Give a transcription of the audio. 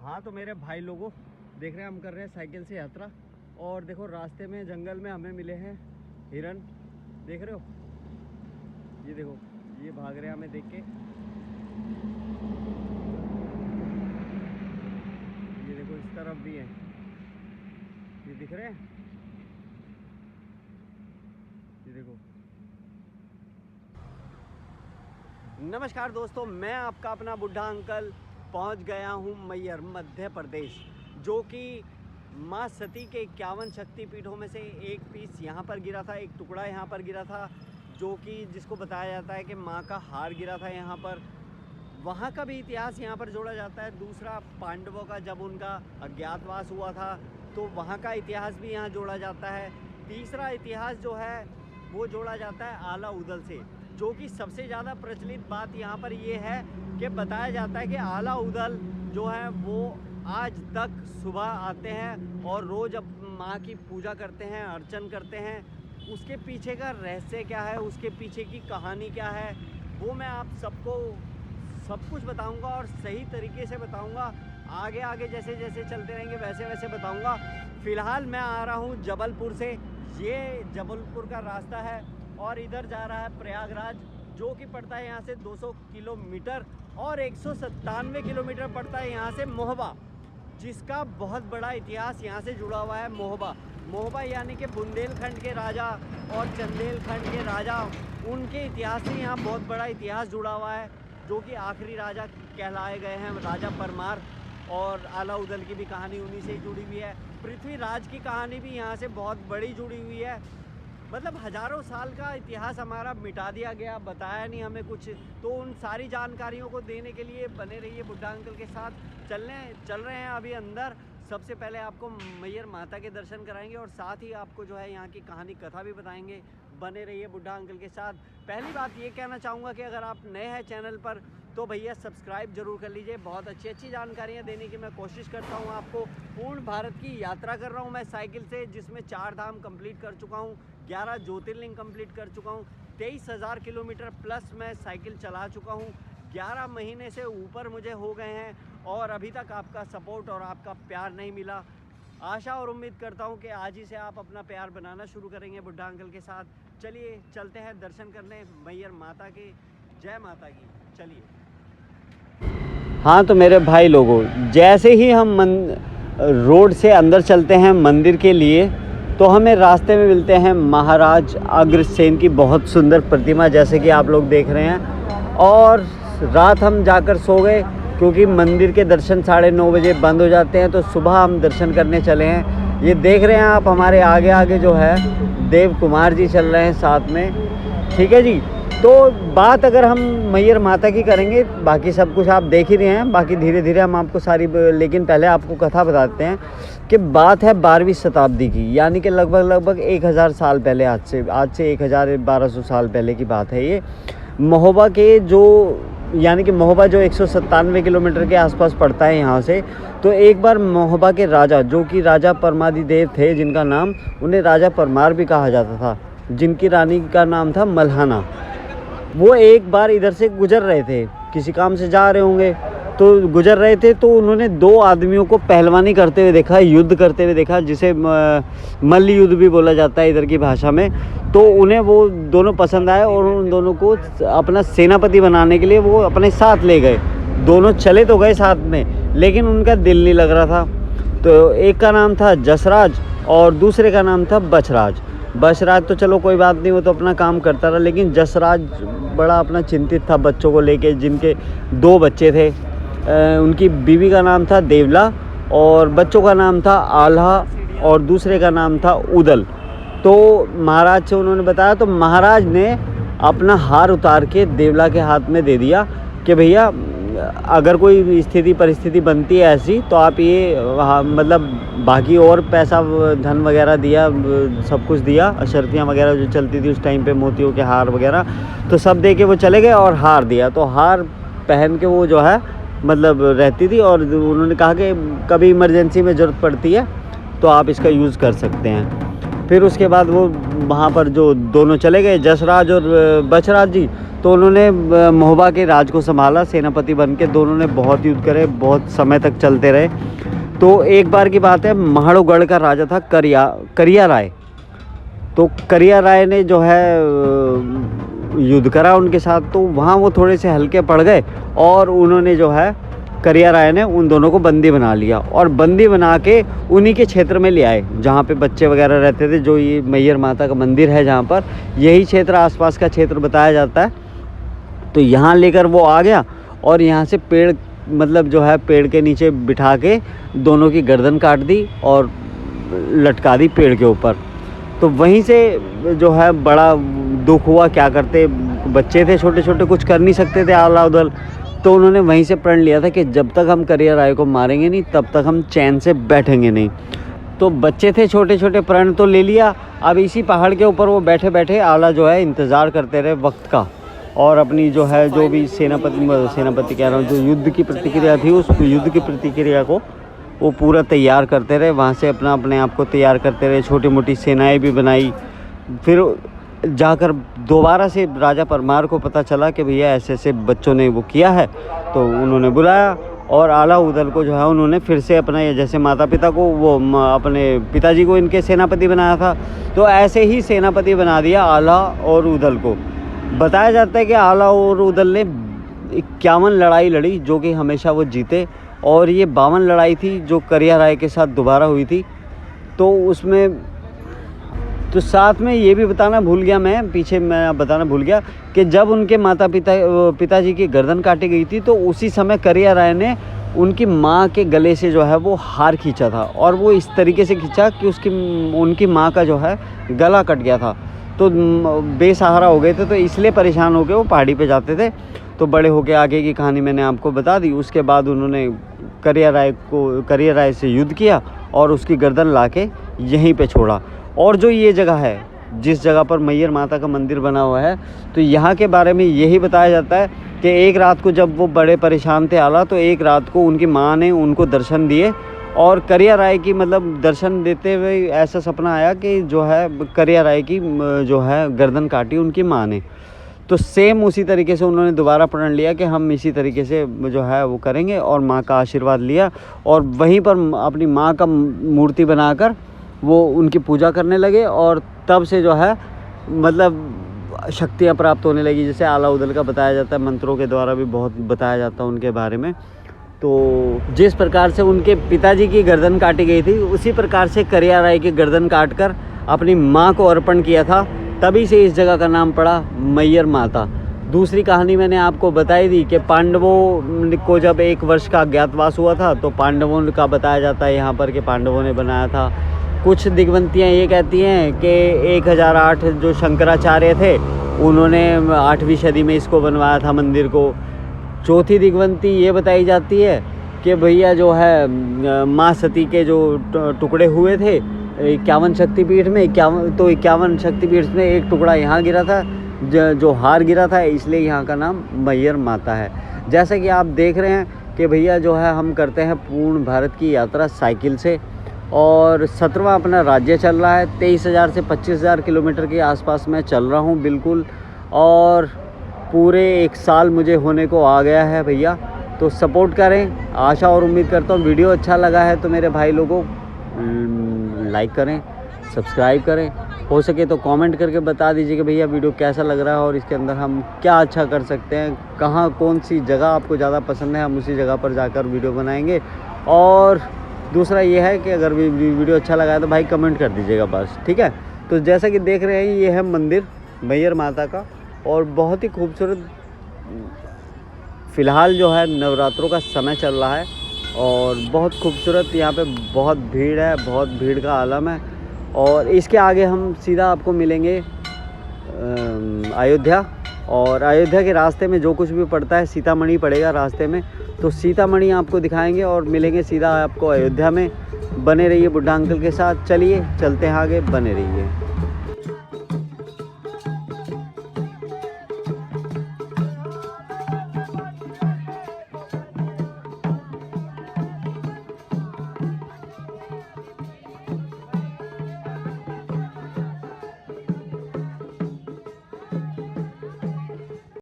हाँ तो मेरे भाई लोगों देख रहे हैं, हम कर रहे हैं साइकिल से यात्रा। और देखो रास्ते में जंगल में हमें मिले हैं हिरन, देख रहे हो? ये देखो, ये भाग रहे हैं हमें देख के। ये देखो इस तरफ भी है, ये दिख रहे हैं, ये देखो। नमस्कार दोस्तों, मैं आपका अपना बुढ़ा अंकल पहुंच गया हूं मैहर मध्य प्रदेश, जो कि माँ सती के 51 शक्तिपीठों में से एक पीस यहाँ पर गिरा था, एक टुकड़ा यहाँ पर गिरा था, जो कि जिसको बताया जाता है कि माँ का हार गिरा था यहाँ पर। वहाँ का भी इतिहास यहाँ पर जोड़ा जाता है। दूसरा, पांडवों का जब उनका अज्ञातवास हुआ था तो वहाँ का इतिहास भी यहाँ जोड़ा जाता है। तीसरा इतिहास जो है वो जोड़ा जाता है आला उदल से, जो कि सबसे ज़्यादा प्रचलित बात यहाँ पर ये है कि बताया जाता है कि आला उदल जो है वो आज तक सुबह आते हैं और रोज़ अब माँ की पूजा करते हैं, अर्चन करते हैं। उसके पीछे का रहस्य क्या है, उसके पीछे की कहानी क्या है, वो मैं आप सबको सब कुछ बताऊंगा और सही तरीके से बताऊंगा। आगे आगे जैसे जैसे चलते रहेंगे वैसे वैसे बताऊंगा। फ़िलहाल मैं आ रहा हूँ जबलपुर से, ये जबलपुर का रास्ता है और इधर जा रहा है प्रयागराज, जो कि पड़ता है यहाँ से 200 किलोमीटर, और 197 किलोमीटर पड़ता है यहाँ से मोहबा, जिसका बहुत बड़ा इतिहास यहाँ से जुड़ा हुआ है। मोहबा यानी कि बुंदेलखंड के राजा और चंदेलखंड के राजा, उनके इतिहास से यहाँ बहुत बड़ा इतिहास जुड़ा हुआ है, जो कि आखिरी राजा कहलाए गए हैं राजा परमार। और आला उदल की भी कहानी उन्हीं से ही जुड़ी हुई है। पृथ्वीराज की कहानी भी यहाँ से बहुत बड़ी जुड़ी हुई है। मतलब हज़ारों साल का इतिहास हमारा मिटा दिया गया, बताया नहीं हमें कुछ। तो उन सारी जानकारियों को देने के लिए बने रहिए बुढ़ा अंकल के साथ। चल रहे हैं अभी अंदर। सबसे पहले आपको मैहर माता के दर्शन कराएंगे और साथ ही आपको जो है यहाँ की कहानी कथा भी बताएंगे। बने रहिए बुढ़ा अंकल के साथ। पहली बात ये कहना चाहूँगा कि अगर आप नए हैं चैनल पर तो भैया सब्सक्राइब जरूर कर लीजिए। बहुत अच्छी जानकारियाँ देने की मैं कोशिश करता हूँ आपको। पूर्ण भारत की यात्रा कर रहा हूँ मैं साइकिल से, जिसमें 4 धाम कंप्लीट कर चुका हूँ, 11 ज्योतिर्लिंग कंप्लीट कर चुका हूँ, 23,000 किलोमीटर प्लस मैं साइकिल चला चुका हूँ। 11 महीने से ऊपर मुझे हो गए हैं और अभी तक आपका सपोर्ट और आपका प्यार नहीं मिला। आशा और उम्मीद करता हूँ कि आज ही से आप अपना प्यार बनाना शुरू करेंगे बुढ़ा अंकल के साथ। चलिए चलते हैं दर्शन करने मैहर माता के। जय माता की। चलिए। हाँ तो मेरे भाई लोगों, जैसे ही हम रोड से अंदर चलते हैं मंदिर के लिए, तो हमें रास्ते में मिलते हैं महाराज अग्रसेन की बहुत सुंदर प्रतिमा, जैसे कि आप लोग देख रहे हैं। और रात हम जाकर सो गए, क्योंकि मंदिर के दर्शन 9:30 बजे बंद हो जाते हैं। तो सुबह हम दर्शन करने चले हैं। ये देख रहे हैं आप, हमारे आगे आगे जो है देव कुमार जी चल रहे हैं साथ में, ठीक है जी। तो बात अगर हम मैहर माता की करेंगे, बाकी सब कुछ आप देख ही रहे हैं, बाकी धीरे धीरे हम आपको सारी, लेकिन पहले आपको कथा बताते हैं कि बात है 12वीं शताब्दी की, यानी कि लगभग 1000 साल पहले, आज से 1200 साल पहले की बात है। ये महोबा के जो, यानी कि महोबा जो 197 किलोमीटर के आसपास पड़ता है यहाँ से। तो एक बार महोबा के राजा, जो कि राजा परमादिदेव थे, जिनका नाम, उन्हें राजा परमार भी कहा जाता था, जिनकी रानी का नाम था मल्हाना, वो एक बार इधर से गुजर रहे थे, किसी काम से जा रहे होंगे, तो गुजर रहे थे। तो उन्होंने 2 आदमियों को पहलवानी करते हुए देखा, युद्ध करते हुए देखा, जिसे मल्ल युद्ध भी बोला जाता है इधर की भाषा में। तो उन्हें वो दोनों पसंद आए और उन दोनों को अपना सेनापति बनाने के लिए वो अपने साथ ले गए। दोनों चले तो गए साथ में, लेकिन उनका दिल नहीं लग रहा था। तो एक का नाम था जसराज और दूसरे का नाम था बछराज। बछराज तो चलो कोई बात नहीं, वो तो अपना काम करता रहा, लेकिन जसराज बड़ा अपना चिंतित था बच्चों को लेके, जिनके 2 बच्चे थे। उनकी बीवी का नाम था देवला और बच्चों का नाम था आल्हा और दूसरे का नाम था उदल। तो महाराज से उन्होंने बताया, तो महाराज ने अपना हार उतार के देवला के हाथ में दे दिया कि भैया अगर कोई स्थिति परिस्थिति बनती है ऐसी, तो आप ये मतलब बाकी और पैसा धन वगैरह दिया, सब कुछ दिया, अशर्फियाँ वगैरह जो चलती थी उस टाइम पे, मोतियों के हार वगैरह, तो सब दे के वो चले गए और हार दिया। तो हार पहन के वो जो है मतलब रहती थी, और उन्होंने कहा कि कभी इमरजेंसी में ज़रूरत पड़ती है तो आप इसका यूज़ कर सकते हैं। फिर उसके बाद वो वहाँ पर जो दोनों चले गए, जसराज और बछराज जी, तो उन्होंने महोबा के राज को संभाला सेनापति बन के। दोनों ने बहुत युद्ध करे, बहुत समय तक चलते रहे। तो एक बार की बात है, महाड़ोगढ़ का राजा था करिया राय। तो करिया राय ने जो है युद्ध करा उनके साथ, तो वहाँ वो थोड़े से हल्के पड़ गए और उन्होंने जो है करिया राय ने उन दोनों को बंदी बना लिया और बंदी बना के उन्हीं के क्षेत्र में ले आए जहाँ पे बच्चे वगैरह रहते थे। जो ये मैयर माता का मंदिर है जहाँ पर, यही क्षेत्र आसपास का क्षेत्र बताया जाता है। तो यहाँ लेकर वो आ गया और यहाँ से पेड़, मतलब जो है पेड़ के नीचे बिठा के दोनों की गर्दन काट दी और लटका दी पेड़ के ऊपर। तो वहीं से जो है बड़ा दुख हुआ। क्या करते, बच्चे थे छोटे छोटे, कुछ कर नहीं सकते थे आला उदल। तो उन्होंने वहीं से प्रण लिया था कि जब तक हम करिया राय को मारेंगे नहीं तब तक हम चैन से बैठेंगे नहीं। तो बच्चे थे छोटे छोटे, प्रण तो ले लिया। अब इसी पहाड़ के ऊपर वो बैठे बैठे आला जो है इंतज़ार करते रहे वक्त का, और अपनी जो है जो भी सेनापति कह रहा हूँ, जो युद्ध की प्रतिक्रिया थी, उस युद्ध की प्रतिक्रिया को वो पूरा तैयार करते रहे। वहाँ से अपने आप को तैयार करते रहे, छोटी मोटी सेनाएं भी बनाई। फिर जाकर दोबारा से राजा परमार को पता चला कि भैया ऐसे ऐसे बच्चों ने वो किया है, तो उन्होंने बुलाया और आला उदल को जो है उन्होंने फिर से अपना, जैसे माता पिता को वो अपने पिताजी को इनके सेनापति बनाया था, तो ऐसे ही सेनापति बना दिया आला और उदल को। बताया जाता है कि आला और उदल ने 51 लड़ाई लड़ी जो कि हमेशा वो जीते, और ये 52 लड़ाई थी जो करिया राय के साथ दोबारा हुई थी। तो उसमें तो साथ में ये भी बताना भूल गया मैं बताना भूल गया कि जब उनके पिताजी की गर्दन काटी गई थी, तो उसी समय करिया राय ने उनकी माँ के गले से जो है वो हार खींचा था, और वो इस तरीके से खींचा कि उनकी माँ का जो है गला कट गया था। तो बेसहारा हो गए थे, तो इसलिए परेशान हो गए वो पहाड़ी पे जाते थे। तो बड़े होके आगे की कहानी मैंने आपको बता दी। उसके बाद उन्होंने करिया राय से युद्ध किया और उसकी गर्दन लाके यहीं पे छोड़ा। और जो ये जगह है, जिस जगह पर मैयर माता का मंदिर बना हुआ है, तो यहाँ के बारे में यही बताया जाता है कि एक रात को जब वो बड़े परेशान थे आला, तो एक रात को उनकी माँ ने उनको दर्शन दिए, और करिया राय की मतलब दर्शन देते हुए ऐसा सपना आया कि जो है करिया राय की जो है गर्दन काटी उनकी माँ ने। तो सेम उसी तरीके से उन्होंने दोबारा प्रण लिया कि हम इसी तरीके से जो है वो करेंगे, और माँ का आशीर्वाद लिया, और वहीं पर अपनी माँ का मूर्ति बनाकर वो उनकी पूजा करने लगे। और तब से जो है मतलब शक्तियाँ प्राप्त होने लगी। जैसे आला उदल का बताया जाता है, मंत्रों के द्वारा भी बहुत बताया जाता है उनके बारे में। तो जिस प्रकार से उनके पिताजी की गर्दन काटी गई थी, उसी प्रकार से करिया राय की गर्दन काटकर अपनी माँ को अर्पण किया था। तभी से इस जगह का नाम पड़ा मैयर माता। दूसरी कहानी मैंने आपको बताई थी कि पांडवों को जब 1 वर्ष का अज्ञातवास हुआ था, तो पांडवों का बताया जाता है यहाँ पर कि पांडवों ने बनाया था। कुछ दिग्वंतियाँ ये कहती हैं कि 1008 जो शंकराचार्य थे, उन्होंने 8वीं सदी में इसको बनवाया था मंदिर को। चौथी दिग्वंती ये बताई जाती है कि भैया जो है माँ सती के जो टुकड़े हुए थे 51 शक्तिपीठ में, 51 शक्तिपीठ में एक टुकड़ा यहाँ गिरा था, जो हार गिरा था, इसलिए यहाँ का नाम मैयर माता है। जैसा कि आप देख रहे हैं कि भैया जो है हम करते हैं पूर्ण भारत की यात्रा साइकिल से, और 17वां अपना राज्य चल रहा है। 23,000 से 25,000 किलोमीटर के आसपास मैं चल रहा हूँ बिल्कुल, और पूरे 1 साल मुझे होने को आ गया है भैया। तो सपोर्ट करें, आशा और उम्मीद करता हूँ वीडियो अच्छा लगा है तो मेरे भाई लोगों लाइक करें, सब्सक्राइब करें, हो सके तो कमेंट करके बता दीजिए कि भैया वीडियो कैसा लग रहा है और इसके अंदर हम क्या अच्छा कर सकते हैं, कहाँ कौन सी जगह आपको ज़्यादा पसंद है, हम उसी जगह पर जाकर वीडियो बनाएंगे। और दूसरा ये है कि अगर वीडियो अच्छा लगा है तो भाई कमेंट कर दीजिएगा बस, ठीक है। तो जैसा कि देख रहे हैं ये है मंदिर मैयर माता का, और बहुत ही खूबसूरत। फ़िलहाल जो है नवरात्रों का समय चल रहा है और बहुत खूबसूरत, यहाँ पे बहुत भीड़ है, बहुत भीड़ का आलम है। और इसके आगे हम सीधा आपको मिलेंगे अयोध्या, और अयोध्या के रास्ते में जो कुछ भी पड़ता है सीतामढ़ी पड़ेगा रास्ते में, तो सीतामढ़ी आपको दिखाएंगे और मिलेंगे सीधा आपको अयोध्या में। बने रहिए बुड्ढा अंकल के साथ। चलिए चलते हैं आगे, बने रहिए।